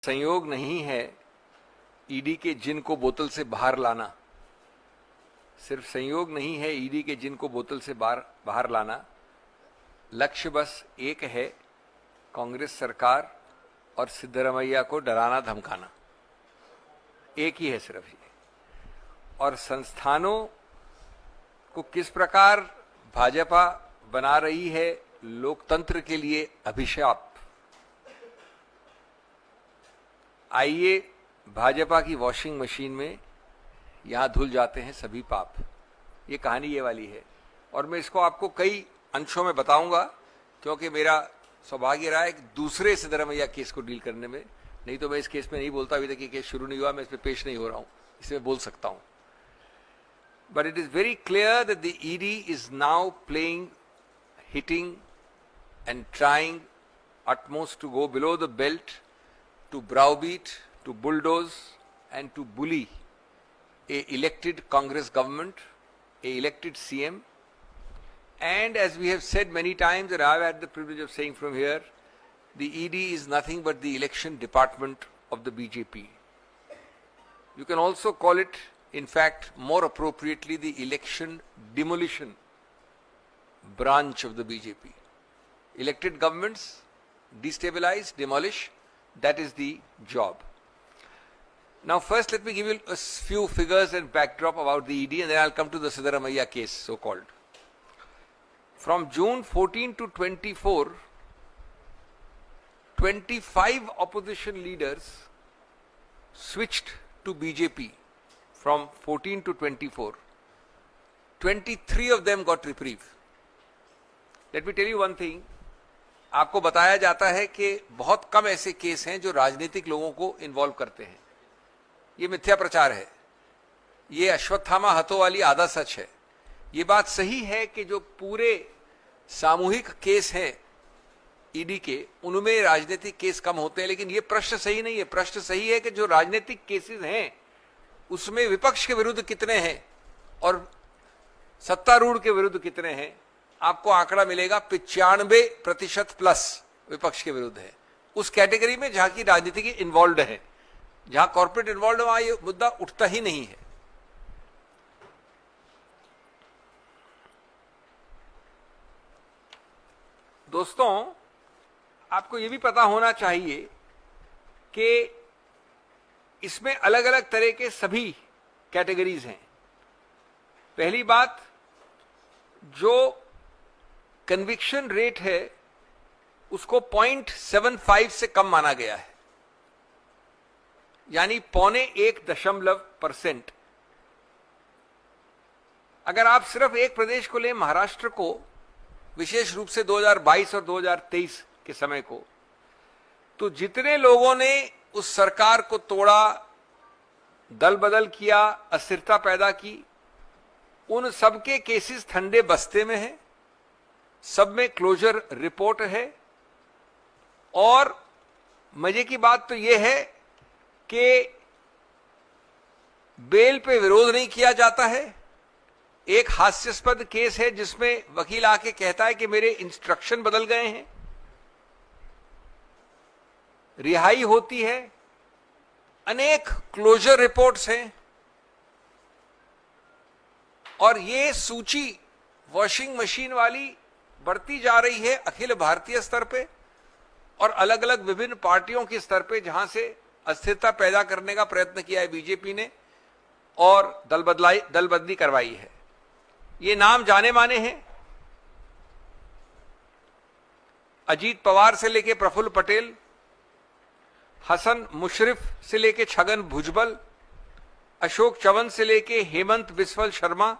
संयोग नहीं है ईडी के जिन को बोतल से बाहर लाना। सिर्फ संयोग नहीं है ईडी के जिन को बोतल से बाहर लाना। लक्ष्य बस एक है, कांग्रेस सरकार और सिद्धरमैया को डराना धमकाना। एक ही है सिर्फ ये। और संस्थानों को किस प्रकार भाजपा बना रही है लोकतंत्र के लिए अभिशाप। आइए भाजपा की वॉशिंग मशीन में यहां धुल जाते हैं सभी पाप। ये कहानी ये वाली है और मैं इसको आपको कई अंशों में बताऊंगा, क्योंकि मेरा सौभाग्य रहा है दूसरे सिद्धरमैया केस को डील करने में। नहीं तो मैं इस केस में नहीं बोलता, अभी तक ये केस शुरू नहीं हुआ, मैं इस पर पेश नहीं हो रहा हूं, इसमें बोल सकता हूं। But it is very clear that the ED is now playing, hitting and trying utmost to go below the belt, to browbeat, to bulldoze and to bully a elected Congress government, a elected CM. And as we have said many times, and I have had the privilege of saying from here, the ED is nothing but the election department of the BJP. You can also call it, in fact, more appropriately, the election demolition branch of the BJP. Elected governments destabilize, demolish. That is the job. Now first let me give you a few figures and backdrop about the ED, and then I'll come to the Siddaramaiah case, so called. From June 14 to 24, 25 opposition leaders switched to BJP from 14 to 24. 23 of them got reprieve. Let me tell you one thing. आपको बताया जाता है कि बहुत कम ऐसे case हैं जो राजनीतिक लोगों को इन्वॉल्व करते हैं। ये मिथ्या प्रचार है, ये अश्वत्थामा हथों वाली आधा सच है। ये बात सही है कि जो पूरे सामूहिक केस हैं ईडी के, उनमें राजनीतिक केस कम होते हैं, लेकिन ये प्रश्न सही नहीं है। प्रश्न सही है कि जो राजनीतिक केसेस हैं उसमें विपक्ष के विरुद्ध कितने हैं और सत्तारूढ़ के विरुद्ध कितने हैं। आपको आंकड़ा मिलेगा 95% प्लस विपक्ष के विरुद्ध है। उस कैटेगरी में जहां की राजनीति की इन्वॉल्व है, जहां कॉर्पोरेट इन्वॉल्व है, वहां ये मुद्दा उठता ही नहीं है। दोस्तों, आपको यह भी पता होना चाहिए कि इसमें अलग अलग तरह के सभी कैटेगरीज हैं। पहली बात, जो कन्विक्शन रेट है उसको 0.75 से कम माना गया है, यानी 0.1%। अगर आप सिर्फ एक प्रदेश को लें, महाराष्ट्र को, विशेष रूप से 2022 और 2023 के समय को, तो जितने लोगों ने उस सरकार को तोड़ा, दल बदल किया, अस्थिरता पैदा की, उन सबके केसेस ठंडे बस्ते में हैं, सब में क्लोजर रिपोर्ट है। और मजे की बात तो यह है कि बेल पे विरोध नहीं किया जाता है। एक हास्यास्पद केस है जिसमें वकील आके कहता है कि मेरे इंस्ट्रक्शन बदल गए हैं, रिहाई होती है। अनेक क्लोजर रिपोर्ट्स हैं और ये सूची वॉशिंग मशीन वाली बढ़ती जा रही है अखिल भारतीय स्तर पे और अलग अलग विभिन्न पार्टियों के स्तर पे, जहां से अस्थिरता पैदा करने का प्रयत्न किया है बीजेपी ने और दल बदली करवाई है। ये नाम जाने माने हैं। अजीत पवार से लेके प्रफुल्ल पटेल, हसन मुशर्रफ से लेके छगन भुजबल, अशोक चवन से लेके हेमंत बिस्वल शर्मा,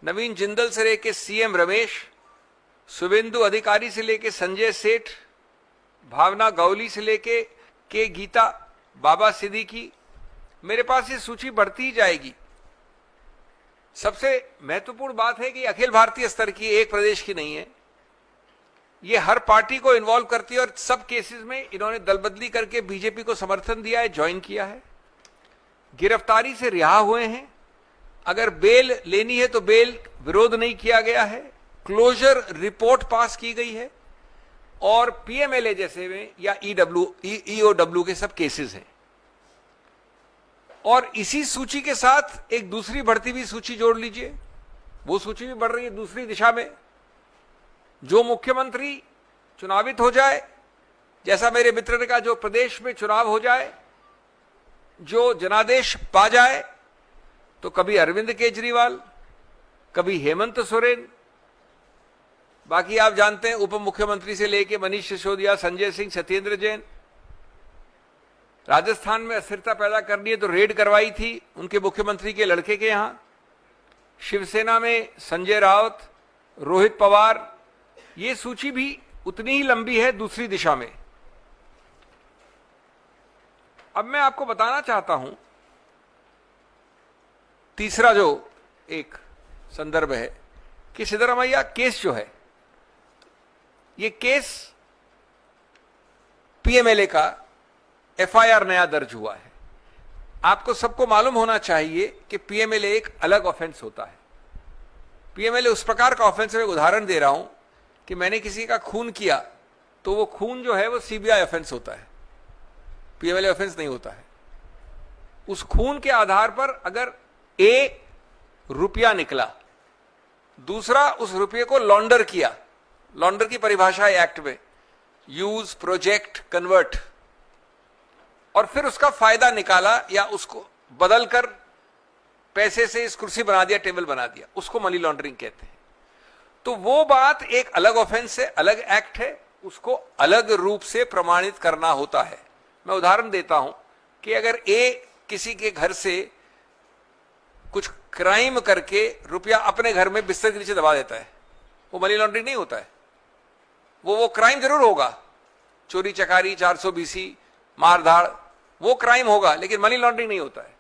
नवीन जिंदल से लेके सीएम रमेश, शुभेंदु अधिकारी से लेके संजय सेठ, भावना गौली से लेके के गीता, बाबा सिद्दीकी, मेरे पास ये सूची बढ़ती ही जाएगी। सबसे महत्वपूर्ण बात है कि अखिल भारतीय स्तर की, एक प्रदेश की नहीं है। ये हर पार्टी को इन्वॉल्व करती है और सब केसेस में इन्होंने दल बदली करके बीजेपी को समर्थन दिया है, ज्वाइन किया है, गिरफ्तारी से रिहा हुए हैं। अगर बेल लेनी है तो बेल विरोध नहीं किया गया है, क्लोजर रिपोर्ट पास की गई है और पीएमएलए जैसे में या ईओडब्ल्यू के सब केसेस हैं। और इसी सूची के साथ एक दूसरी बढ़ती हुई सूची जोड़ लीजिए, वो सूची भी बढ़ रही है दूसरी दिशा में। जो मुख्यमंत्री चुनावित हो जाए, जैसा मेरे मित्र ने कहा, जो प्रदेश में चुनाव हो जाए, जो जनादेश पा जाए, तो कभी अरविंद केजरीवाल, कभी हेमंत सोरेन, बाकी आप जानते हैं उप मुख्यमंत्री से लेके मनीष सिसोदिया, संजय सिंह, सत्येंद्र जैन। राजस्थान में अस्थिरता पैदा करनी है तो रेड करवाई थी उनके मुख्यमंत्री के लड़के के यहां। शिवसेना में संजय राउत, रोहित पवार, ये सूची भी उतनी ही लंबी है दूसरी दिशा में। अब मैं आपको बताना चाहता हूं, तीसरा जो एक संदर्भ है कि सिद्धरामैया केस जो है, ये केस पीएमएलए का एफआईआर नया दर्ज हुआ है। आपको सबको मालूम होना चाहिए कि पीएमएलए एक अलग ऑफेंस होता है। पीएमएलए उस प्रकार का ऑफेंस है, उदाहरण दे रहा हूं कि मैंने किसी का खून किया तो वो खून जो है वो सीबीआई ऑफेंस होता है, पीएमएलए ऑफेंस नहीं होता है। उस खून के आधार पर अगर ए रुपया निकला, दूसरा उस रुपये को लॉन्डर किया, लॉन्डर की परिभाषा है एक्ट में, यूज, प्रोजेक्ट, कन्वर्ट, और फिर उसका फायदा निकाला या उसको बदलकर पैसे से इस कुर्सी बना दिया, टेबल बना दिया, उसको मनी लॉन्ड्रिंग कहते हैं। तो वो बात एक अलग ऑफेंस है, अलग एक्ट है, उसको अलग रूप से प्रमाणित करना होता है। मैं उदाहरण देता हूं कि अगर ए किसी के घर से कुछ क्राइम करके रुपया अपने घर में बिस्तर के नीचे दबा देता है, वो मनी लॉन्ड्रिंग नहीं होता है। वो क्राइम जरूर होगा, चोरी चकारी, 420, मारधाड़, वो क्राइम होगा, लेकिन मनी लॉन्ड्रिंग नहीं होता है।